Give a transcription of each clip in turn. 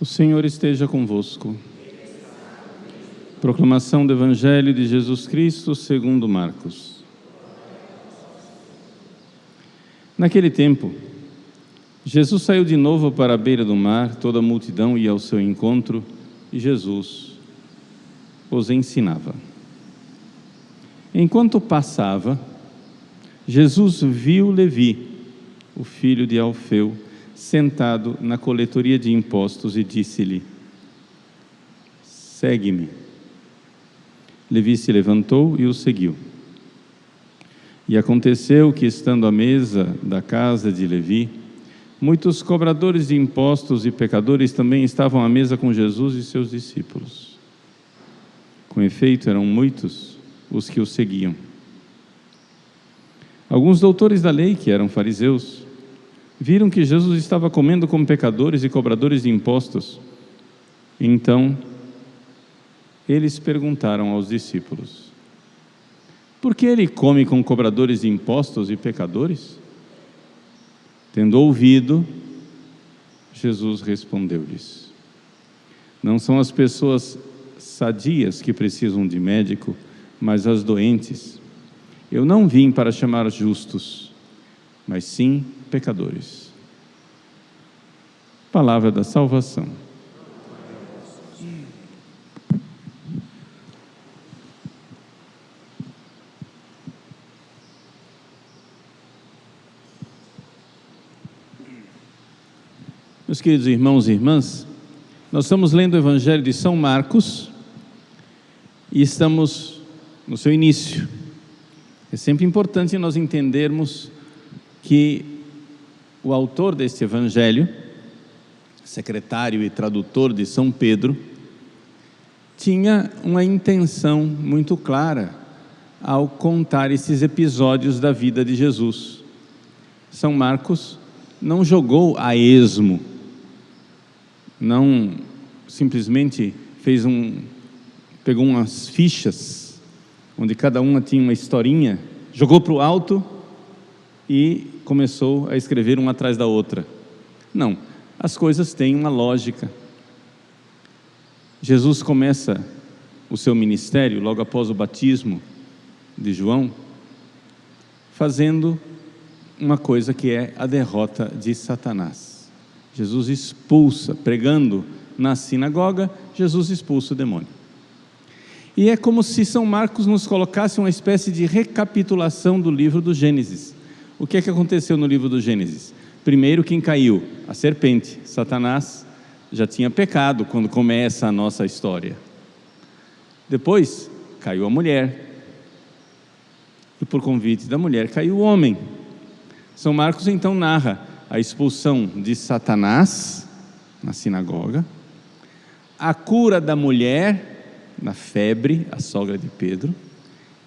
O Senhor esteja convosco. Proclamação do Evangelho de Jesus Cristo segundo Marcos. Naquele tempo, Jesus saiu de novo para a beira do mar, toda a multidão ia ao seu encontro e Jesus os ensinava. Enquanto passava, Jesus viu Levi, o filho de Alfeu, sentado na coletoria de impostos e disse-lhe: segue-me. Levi se levantou e o seguiu. E aconteceu que, estando à mesa da casa de Levi, muitos cobradores de impostos e pecadores também estavam à mesa com Jesus e seus discípulos. Com efeito, eram muitos os que o seguiam. Alguns doutores da lei, que eram fariseus, viram que Jesus estava comendo com pecadores e cobradores de impostos. Então, eles perguntaram aos discípulos: por que ele come com cobradores de impostos e pecadores? Tendo ouvido, Jesus respondeu-lhes: não são as pessoas sadias que precisam de médico, mas as doentes. Eu não vim para chamar justos, mas sim pecadores. Palavra da salvação. Meus queridos irmãos e irmãs, nós estamos lendo o Evangelho de São Marcos e estamos no seu início. É sempre importante nós entendermos que o autor deste Evangelho, secretário e tradutor de São Pedro, tinha uma intenção muito clara ao contar esses episódios da vida de Jesus. São Marcos não jogou a esmo, não simplesmente pegou umas fichas, onde cada uma tinha uma historinha, jogou para o alto e começou a escrever uma atrás da outra. Não, as coisas têm uma lógica. Jesus começa o seu ministério logo após o batismo de João, fazendo uma coisa que é a derrota de Satanás. Jesus expulsa, pregando na sinagoga, Jesus expulsa o demônio. E é como se São Marcos nos colocasse uma espécie de recapitulação do livro do Gênesis. O que é que aconteceu no livro do Gênesis? Primeiro, quem caiu? A serpente. Satanás já tinha pecado quando começa a nossa história. Depois, caiu a mulher. E por convite da mulher, caiu o homem. São Marcos então narra a expulsão de Satanás na sinagoga, a cura da mulher na febre, a sogra de Pedro,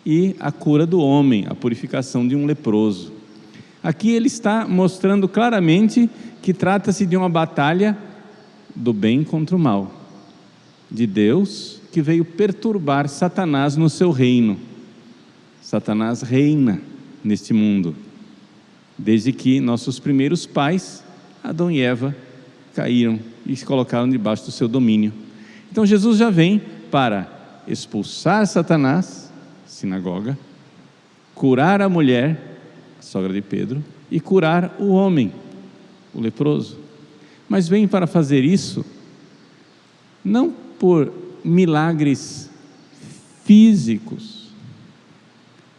e a cura do homem, a purificação de um leproso. Aqui ele está mostrando claramente que trata-se de uma batalha do bem contra o mal, de Deus que veio perturbar Satanás no seu reino. Satanás reina neste mundo, desde que nossos primeiros pais, Adão e Eva, caíram e se colocaram debaixo do seu domínio. Então Jesus já vem para expulsar Satanás, sinagoga, curar a mulher, a sogra de Pedro, e curar o homem, o leproso. Mas vem para fazer isso não por milagres físicos.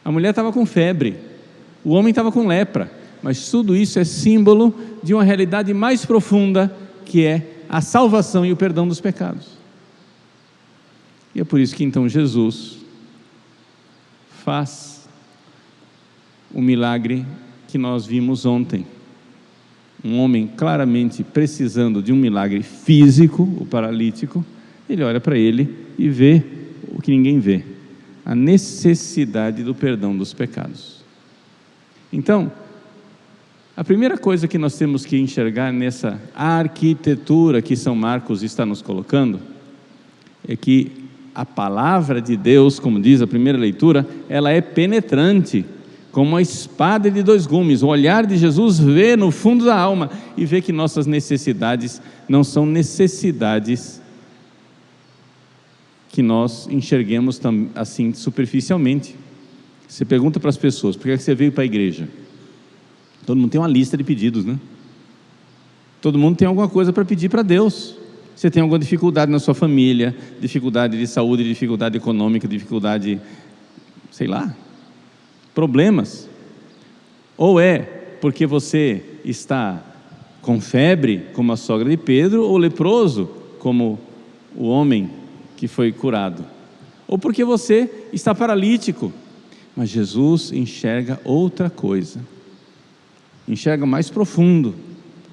A mulher estava com febre, o homem estava com lepra, mas tudo isso é símbolo de uma realidade mais profunda, que é a salvação e o perdão dos pecados. E é por isso que então Jesus faz o milagre que nós vimos ontem. Um homem claramente precisando de um milagre físico, o paralítico, ele olha para ele e vê o que ninguém vê: a necessidade do perdão dos pecados. Então, a primeira coisa que nós temos que enxergar nessa arquitetura que São Marcos está nos colocando é que a palavra de Deus, como diz a primeira leitura, ela é penetrante, como uma espada de dois gumes. O olhar de Jesus vê no fundo da alma e vê que nossas necessidades não são necessidades que nós enxerguemos assim superficialmente. Você pergunta para as pessoas: por que você veio para a igreja? Todo mundo tem uma lista de pedidos, né? Todo mundo tem alguma coisa para pedir para Deus. Você tem alguma dificuldade na sua família, dificuldade de saúde, dificuldade econômica, dificuldade, sei lá, problemas. Ou é porque você está com febre, como a sogra de Pedro, ou leproso, como o homem que foi curado, ou porque você está paralítico. Mas Jesus enxerga outra coisa, enxerga mais profundo,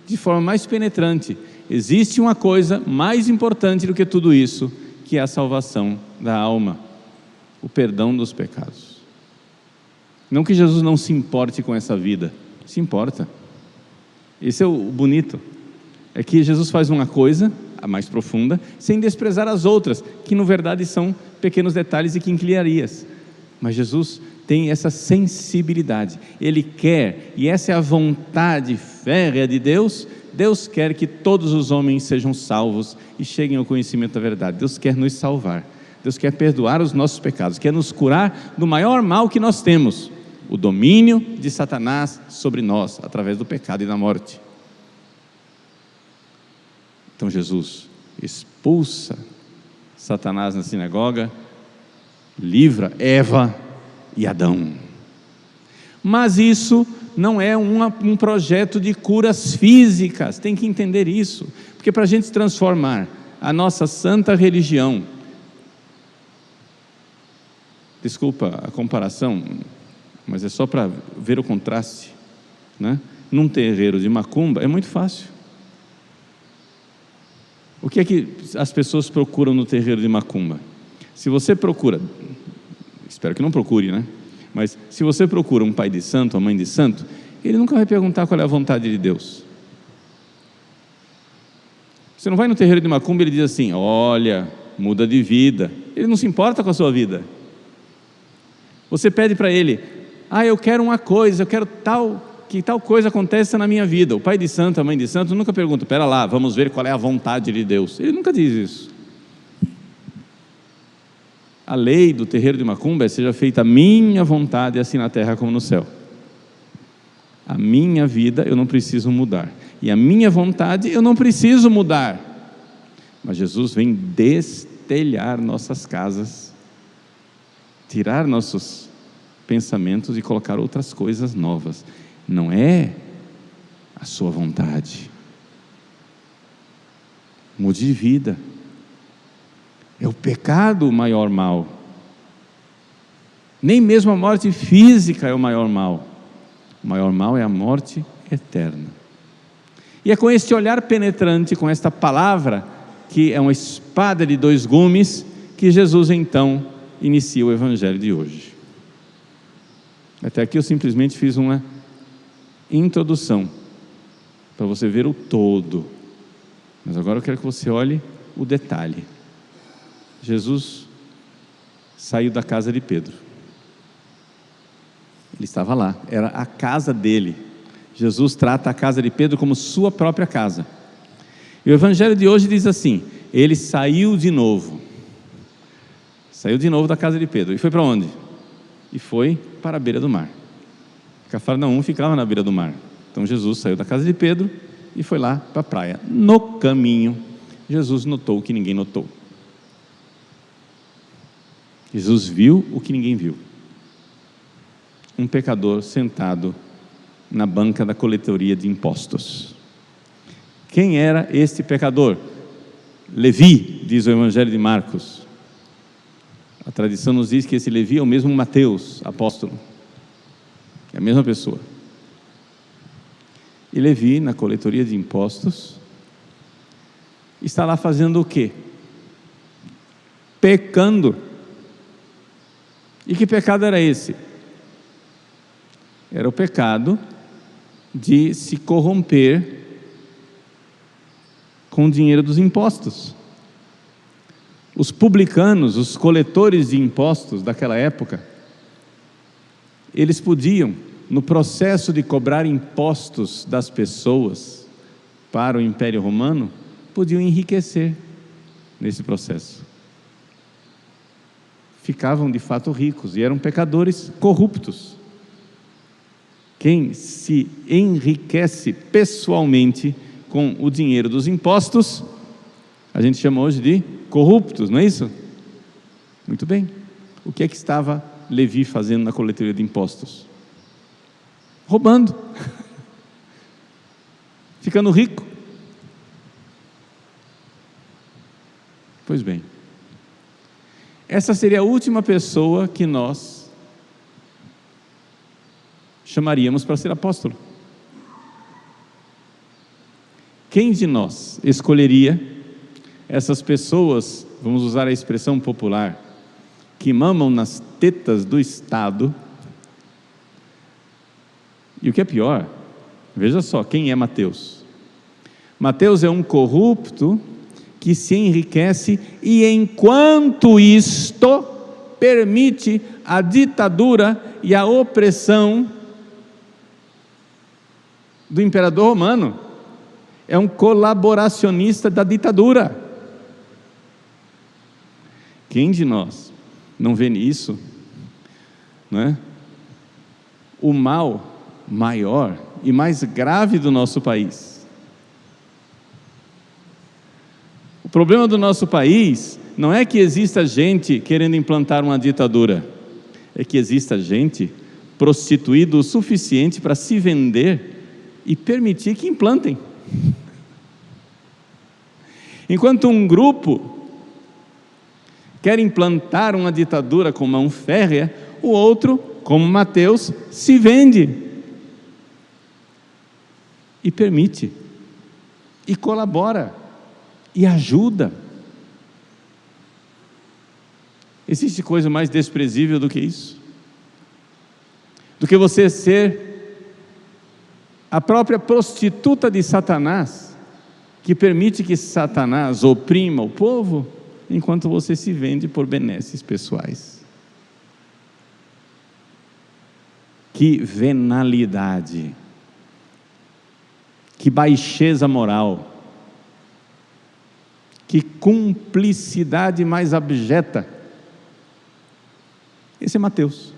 de forma mais penetrante. Existe uma coisa mais importante do que tudo isso, que é a salvação da alma, o perdão dos pecados. Não que Jesus não se importe com essa vida, se importa. Esse é o bonito, é que Jesus faz uma coisa, a mais profunda, sem desprezar as outras, que na verdade são pequenos detalhes e quinquilharias. Mas Jesus tem essa sensibilidade, Ele quer, e essa é a vontade férrea de Deus. Deus quer que todos os homens sejam salvos e cheguem ao conhecimento da verdade. Deus quer nos salvar, Deus quer perdoar os nossos pecados, quer nos curar do maior mal que nós temos, o domínio de Satanás sobre nós, através do pecado e da morte. Então Jesus expulsa Satanás na sinagoga, livra Eva e Adão. Mas isso não é um projeto de curas físicas, tem que entender isso, porque para a gente transformar a nossa santa religião, desculpa a comparação, mas é só para ver o contraste, né? Num terreiro de macumba é muito fácil. O que é que as pessoas procuram no terreiro de macumba? Se você procura, espero que não procure, né? Mas se você procura um pai de santo, uma mãe de santo, ele nunca vai perguntar qual é a vontade de Deus. Você não vai no terreiro de macumba e ele diz assim: olha, muda de vida. Ele não se importa com a sua vida. Você pede para ele: eu quero uma coisa, eu quero que tal coisa aconteça na minha vida. O pai de santo, a mãe de santo nunca pergunta: pera lá, vamos ver qual é a vontade de Deus. Ele nunca diz isso. A lei do terreiro de macumba é: seja feita a minha vontade, assim na terra como no céu. A minha vida eu não preciso mudar, e a minha vontade eu não preciso mudar. Mas Jesus vem destelhar nossas casas, tirar nossos pensamentos e colocar outras coisas novas. Não é a sua vontade. Mude de vida. É o pecado o maior mal. Nem mesmo a morte física é o maior mal. O maior mal é a morte eterna. E é com este olhar penetrante, com esta palavra, que é uma espada de dois gumes, que Jesus então inicia o evangelho de hoje. Até aqui eu simplesmente fiz uma introdução, para você ver o todo. Mas agora eu quero que você olhe o detalhe. Jesus saiu da casa de Pedro. Ele estava lá, era a casa dele. Jesus trata a casa de Pedro como sua própria casa. E o evangelho de hoje diz assim: ele saiu de novo da casa de Pedro. E foi para onde? E foi para a beira do mar. Cafarnaum ficava na beira do mar. Então Jesus saiu da casa de Pedro e foi lá para a praia. No caminho, Jesus notou o que ninguém notou. Jesus viu o que ninguém viu. Um pecador sentado na banca da coletoria de impostos. Quem era este pecador? Levi, diz o evangelho de Marcos. A tradição nos diz que esse Levi é o mesmo Mateus, apóstolo. É a mesma pessoa. E Levi, na coletoria de impostos, está lá fazendo o quê? Pecando. E que pecado era esse? Era o pecado de se corromper com o dinheiro dos impostos. Os publicanos, os coletores de impostos daquela época, eles podiam, no processo de cobrar impostos das pessoas para o Império Romano, podiam enriquecer nesse processo. Ficavam de fato ricos e eram pecadores corruptos. Quem se enriquece pessoalmente com o dinheiro dos impostos, a gente chama hoje de corruptos, não é isso? Muito bem. O que é que estava Levi fazendo na coletoria de impostos? Roubando. Ficando rico. Pois bem, essa seria a última pessoa que nós chamaríamos para ser apóstolo. Quem de nós escolheria essas pessoas, vamos usar a expressão popular, que mamam nas tetas do Estado? E o que é pior, veja só, quem é Mateus? Mateus é um corrupto que se enriquece e, enquanto isto, permite a ditadura e a opressão do imperador romano. É um colaboracionista da ditadura. Quem de nós não vê nisso, não é? O mal maior e mais grave do nosso país? O problema do nosso país não é que exista gente querendo implantar uma ditadura, é que exista gente prostituída o suficiente para se vender e permitir que implantem. Enquanto um grupo quer implantar uma ditadura com mão férrea, o outro, como Mateus, se vende e permite, e colabora, e ajuda. Existe coisa mais desprezível do que isso? Do que você ser a própria prostituta de Satanás, que permite que Satanás oprima o povo, enquanto você se vende por benesses pessoais. Que venalidade, que baixeza moral, que cumplicidade mais abjeta. Esse é Mateus.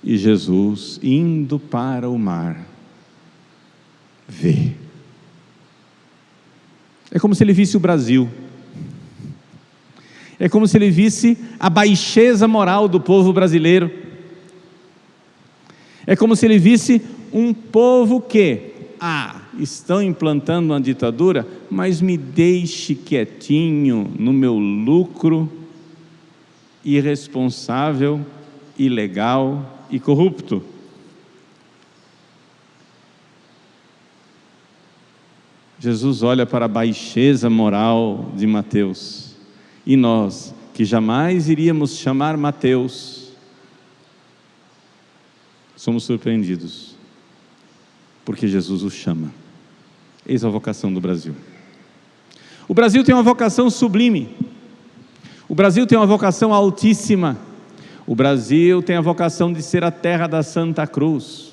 E Jesus, indo para o mar, vê. É como se ele visse o Brasil. É como se ele visse a baixeza moral do povo brasileiro. É como se ele visse um povo que, estão implantando uma ditadura, mas me deixe quietinho no meu lucro irresponsável, ilegal e corrupto. Jesus olha para a baixeza moral de Mateus, e nós, que jamais iríamos chamar Mateus, somos surpreendidos, porque Jesus o chama. Eis a vocação do Brasil. O Brasil tem uma vocação sublime, o Brasil tem uma vocação altíssima, o Brasil tem a vocação de ser a terra da Santa Cruz,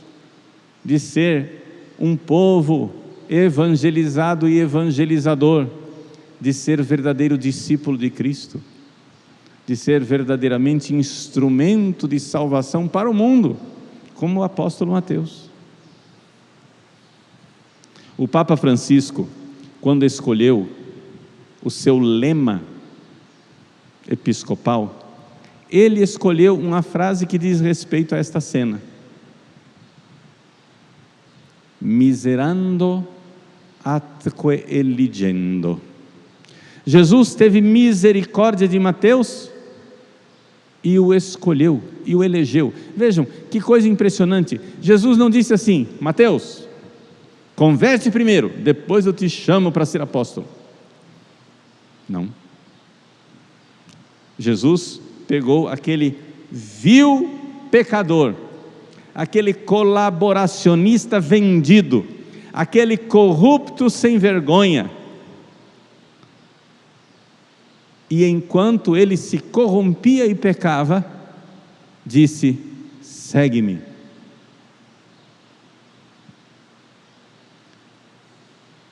de ser um povo evangelizado e evangelizador, de ser verdadeiro discípulo de Cristo, de ser verdadeiramente instrumento de salvação para o mundo, como o apóstolo Mateus. O Papa Francisco, quando escolheu o seu lema episcopal, ele escolheu uma frase que diz respeito a esta cena: miserando atque eligendo. Jesus teve misericórdia de Mateus e o escolheu, e o elegeu. Vejam, que coisa impressionante. Jesus não disse assim: Mateus, converte primeiro, depois eu te chamo para ser apóstolo. Não. Jesus pegou aquele vil pecador, aquele colaboracionista vendido, aquele corrupto sem vergonha, e enquanto ele se corrompia e pecava, disse: segue-me.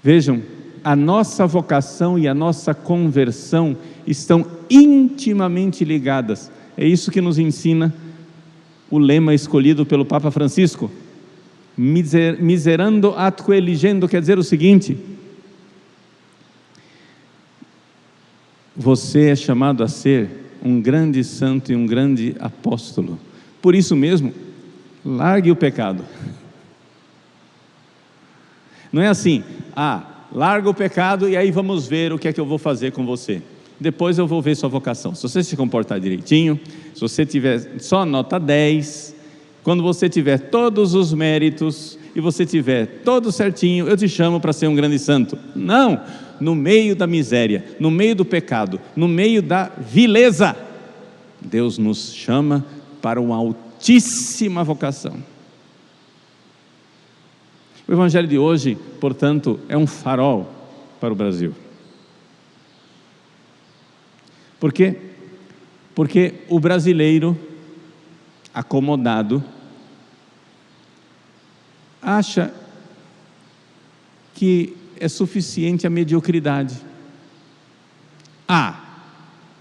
Vejam, a nossa vocação e a nossa conversão estão intimamente ligadas. É isso que nos ensina o lema escolhido pelo Papa Francisco. Miserando atque eligendo, quer dizer o seguinte: você é chamado a ser um grande santo e um grande apóstolo. Por isso mesmo, largue o pecado. Não é assim: larga o pecado e aí vamos ver o que é que eu vou fazer com você. Depois eu vou ver sua vocação. Se você se comportar direitinho, se você tiver só nota 10, quando você tiver todos os méritos e você tiver todo certinho, eu te chamo para ser um grande santo. Não! No meio da miséria, no meio do pecado, no meio da vileza, Deus nos chama para uma altíssima vocação. O Evangelho de hoje, portanto, é um farol para o Brasil. Por quê? Porque o brasileiro acomodado acha que é suficiente a mediocridade.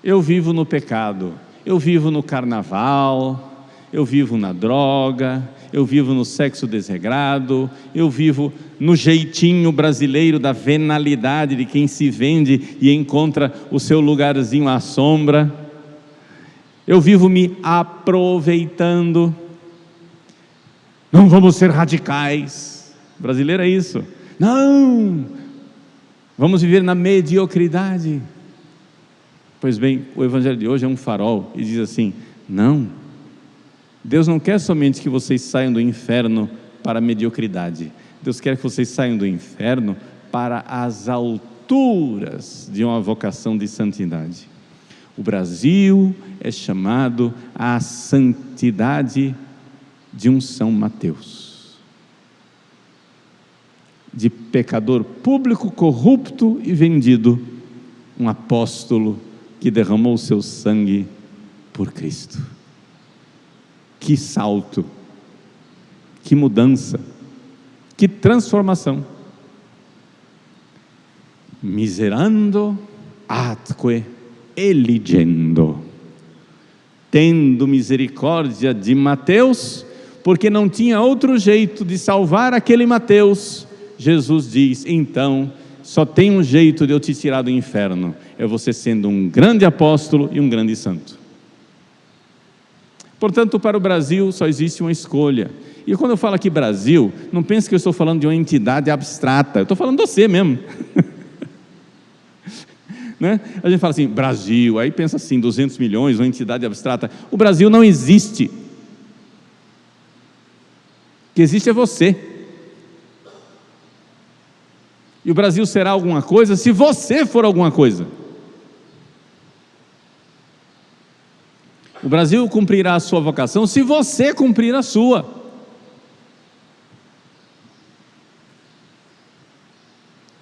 Eu vivo no pecado, eu vivo no carnaval, eu vivo na droga, eu vivo no sexo desregrado, eu vivo no jeitinho brasileiro da venalidade de quem se vende e encontra o seu lugarzinho à sombra, eu vivo me aproveitando. Não vamos ser radicais. O brasileiro é isso. Não, vamos viver na mediocridade. Pois bem, o Evangelho de hoje é um farol e diz assim: não, Deus não quer somente que vocês saiam do inferno para a mediocridade. Deus quer que vocês saiam do inferno para as alturas de uma vocação de santidade. O Brasil é chamado à santidade de um São Mateus, de pecador público, corrupto e vendido, um apóstolo que derramou o seu sangue por Cristo. Que salto, que mudança, que transformação. Miserando atque eligendo, tendo misericórdia de Mateus, porque não tinha outro jeito de salvar aquele Mateus. Jesus diz: então, só tem um jeito de eu te tirar do inferno, é você sendo um grande apóstolo e um grande santo. Portanto, para o Brasil só existe uma escolha. E quando eu falo aqui Brasil, não pense que eu estou falando de uma entidade abstrata, eu estou falando de você mesmo. Né? A gente fala assim, Brasil, aí pensa assim, 200 milhões, uma entidade abstrata. O Brasil não existe. O que existe é você. E o Brasil será alguma coisa se você for alguma coisa. O Brasil cumprirá a sua vocação se você cumprir a sua.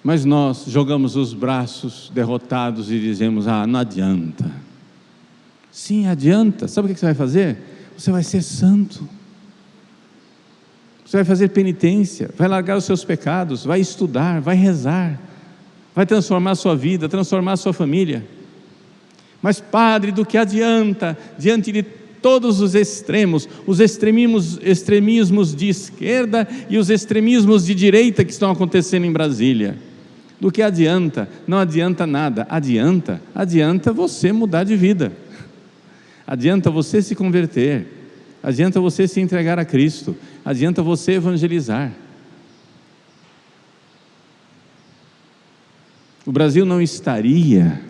Mas nós jogamos os braços derrotados e dizemos: não adianta. Sim, adianta. Sabe o que você vai fazer? Você vai ser santo. Você vai fazer penitência, vai largar os seus pecados, vai estudar, vai rezar, vai transformar a sua vida, transformar a sua família. Mas padre, do que adianta diante de todos os extremos, os extremismos de esquerda e os extremismos de direita que estão acontecendo em Brasília? Do que adianta? Não adianta nada. Adianta você mudar de vida, adianta você se converter, adianta você se entregar a Cristo, adianta você evangelizar. O Brasil não estaria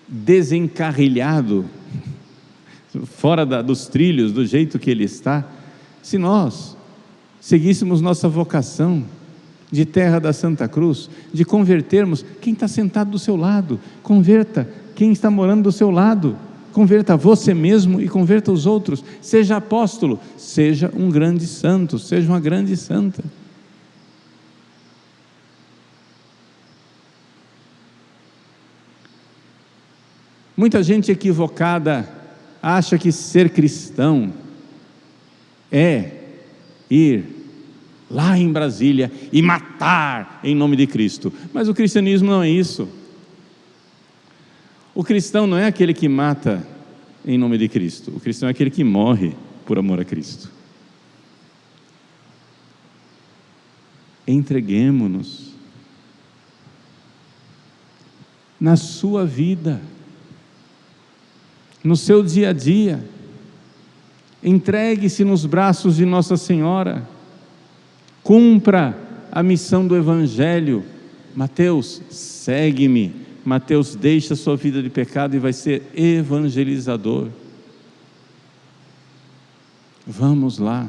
desencarrilhado, fora dos trilhos, do jeito que ele está, se nós seguíssemos nossa vocação de terra da Santa Cruz, de convertermos quem está sentado do seu lado. Converta quem está morando do seu lado, converta você mesmo e converta os outros. Seja apóstolo, seja um grande santo, seja uma grande santa. Muita gente equivocada acha que ser cristão é ir lá em Brasília e matar em nome de Cristo. Mas o cristianismo não é isso. O cristão não é aquele que mata em nome de Cristo. O cristão é aquele que morre por amor a Cristo. Entreguemo-nos na sua vida, no seu dia a dia. Entregue-se nos braços de Nossa Senhora. Cumpra a missão do Evangelho. Mateus, segue-me. Mateus, deixa a sua vida de pecado e vai ser evangelizador. Vamos lá,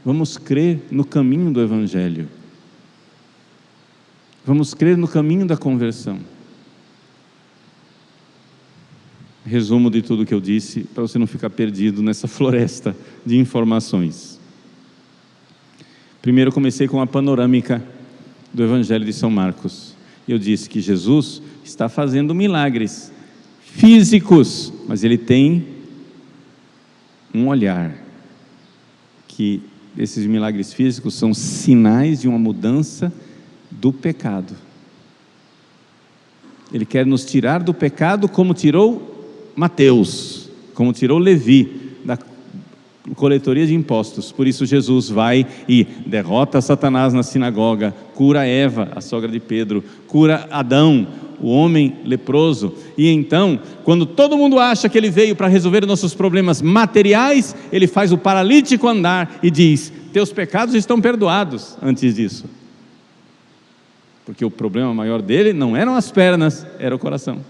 vamos crer no caminho do Evangelho. Vamos crer no caminho da conversão. Resumo de tudo que eu disse, para você não ficar perdido nessa floresta de informações. Primeiro comecei com a panorâmica do Evangelho de São Marcos. Eu disse que Jesus está fazendo milagres físicos, mas Ele tem um olhar, que esses milagres físicos são sinais de uma mudança do pecado. Ele quer nos tirar do pecado como tirou Mateus, como tirou Levi da coletoria de impostos. Por isso Jesus vai e derrota Satanás na sinagoga, cura Eva, a sogra de Pedro, cura Adão, o homem leproso. E então, quando todo mundo acha que ele veio para resolver nossos problemas materiais, ele faz o paralítico andar e diz: teus pecados estão perdoados. Antes disso, porque o problema maior dele não eram as pernas, era o coração.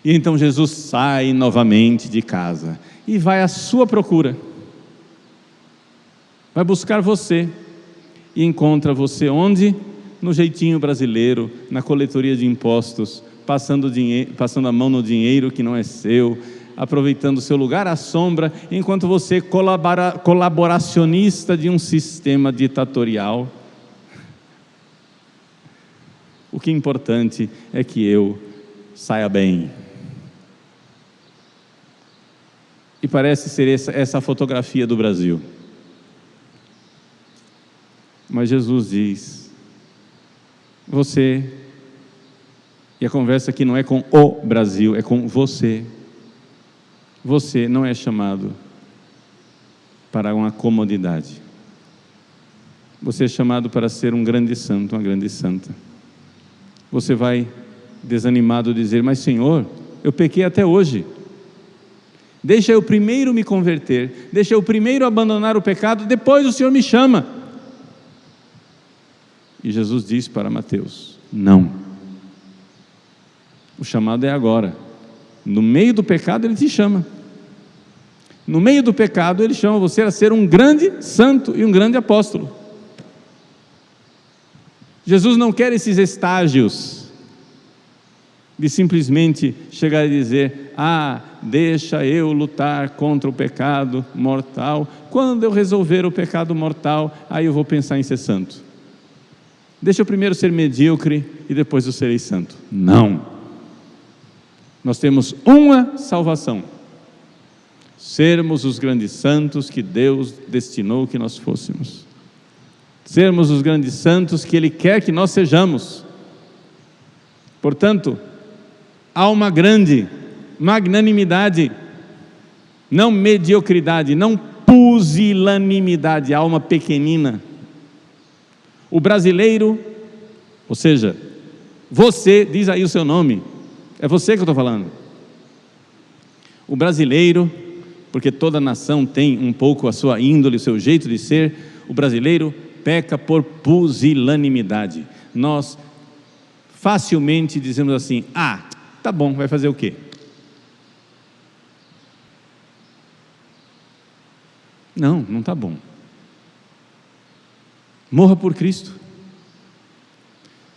E então Jesus sai novamente de casa e vai à sua procura, vai buscar você e encontra você onde? No jeitinho brasileiro, na coletoria de impostos, passando a mão no dinheiro que não é seu, aproveitando o seu lugar à sombra, enquanto você colaboracionista de um sistema ditatorial. O que é importante é que eu saia bem. E parece ser essa a fotografia do Brasil. Mas Jesus diz: você, e a conversa aqui não é com o Brasil, é com você. Você não é chamado para uma comodidade. Você é chamado para ser um grande santo, uma grande santa. Você vai desanimado dizer: mas Senhor, eu pequei até hoje. Deixa eu primeiro me converter, deixa eu primeiro abandonar o pecado, depois o Senhor me chama. E Jesus diz para Mateus: não. O chamado é agora. No meio do pecado Ele te chama. No meio do pecado Ele chama você a ser um grande santo e um grande apóstolo. Jesus não quer esses estágios de simplesmente chegar e dizer: deixa eu lutar contra o pecado mortal, quando eu resolver o pecado mortal, aí eu vou pensar em ser santo. Deixa eu primeiro ser medíocre e depois eu serei santo. Não. Nós temos uma salvação: sermos os grandes santos que Deus destinou que nós fôssemos. Sermos os grandes santos que Ele quer que nós sejamos. Portanto, há uma grande magnanimidade, não mediocridade, não pusilanimidade, há uma pequenina. O brasileiro, ou seja, você, diz aí o seu nome, é você que eu estou falando. O brasileiro, porque toda nação tem um pouco a sua índole, o seu jeito de ser, o brasileiro peca por pusilanimidade. Nós facilmente dizemos assim: tá bom, vai fazer o quê? Não tá bom. Morra por Cristo.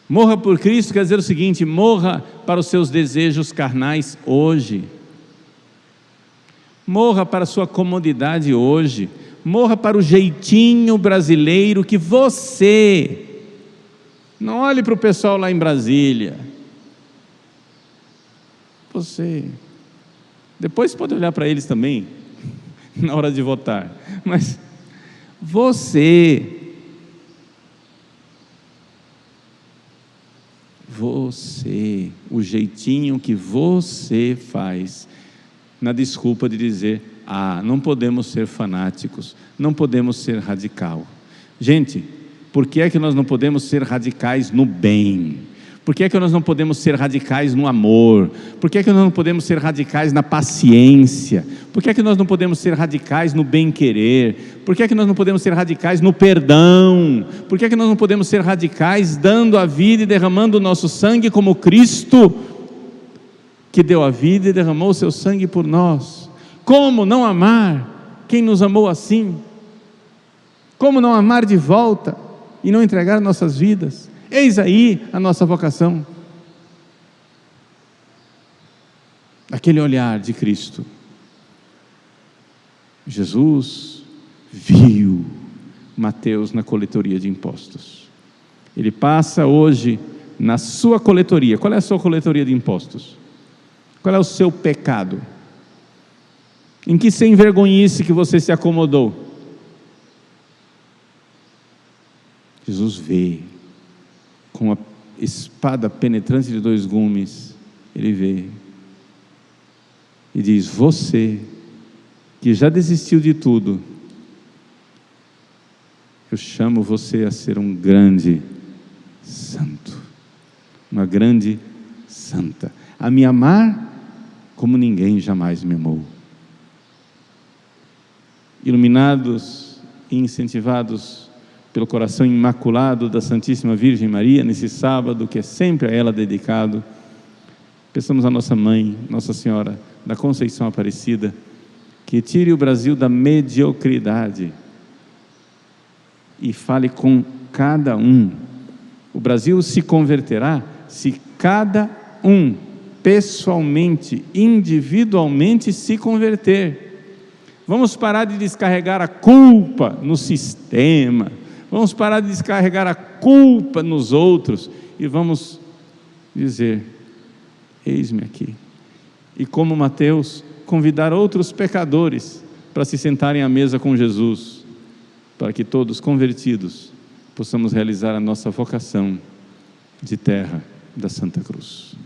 Morra por Cristo quer dizer o seguinte: morra para os seus desejos carnais hoje. Morra para a sua comodidade hoje. Morra para o jeitinho brasileiro que você... Não olhe para o pessoal lá em Brasília. Você Depois pode olhar para eles também, na hora de votar. Mas você, o jeitinho que você faz, na desculpa de dizer, não podemos ser fanáticos, não podemos ser radical. Gente, por que é que nós não podemos ser radicais no bem? Por que é que nós não podemos ser radicais no amor? Por que é que nós não podemos ser radicais na paciência? Por que é que nós não podemos ser radicais no bem-querer? Por que é que nós não podemos ser radicais no perdão? Por que é que nós não podemos ser radicais dando a vida e derramando o nosso sangue como Cristo, que deu a vida e derramou o seu sangue por nós? Como não amar quem nos amou assim? Como não amar de volta e não entregar nossas vidas? Eis aí a nossa vocação. Aquele olhar de Cristo. Jesus viu Mateus na coletoria de impostos. Ele passa hoje na sua coletoria. Qual é a sua coletoria de impostos? Qual é o seu pecado? Em que sem vergonhice que você se acomodou? Jesus vê, com a espada penetrante de 2 gumes, ele vê e diz: você que já desistiu de tudo, eu chamo você a ser um grande santo, uma grande santa, a me amar como ninguém jamais me amou. Iluminados e incentivados pelo coração imaculado da Santíssima Virgem Maria, nesse sábado que é sempre a ela dedicado, peçamos à nossa mãe, Nossa Senhora da Conceição Aparecida, que tire o Brasil da mediocridade e fale com cada um. O Brasil se converterá se cada um, pessoalmente, individualmente, se converter. Vamos parar de descarregar a culpa no sistema, vamos parar de descarregar a culpa nos outros e vamos dizer: eis-me aqui. E como Mateus, convidar outros pecadores para se sentarem à mesa com Jesus, para que todos convertidos possamos realizar a nossa vocação de terra da Santa Cruz.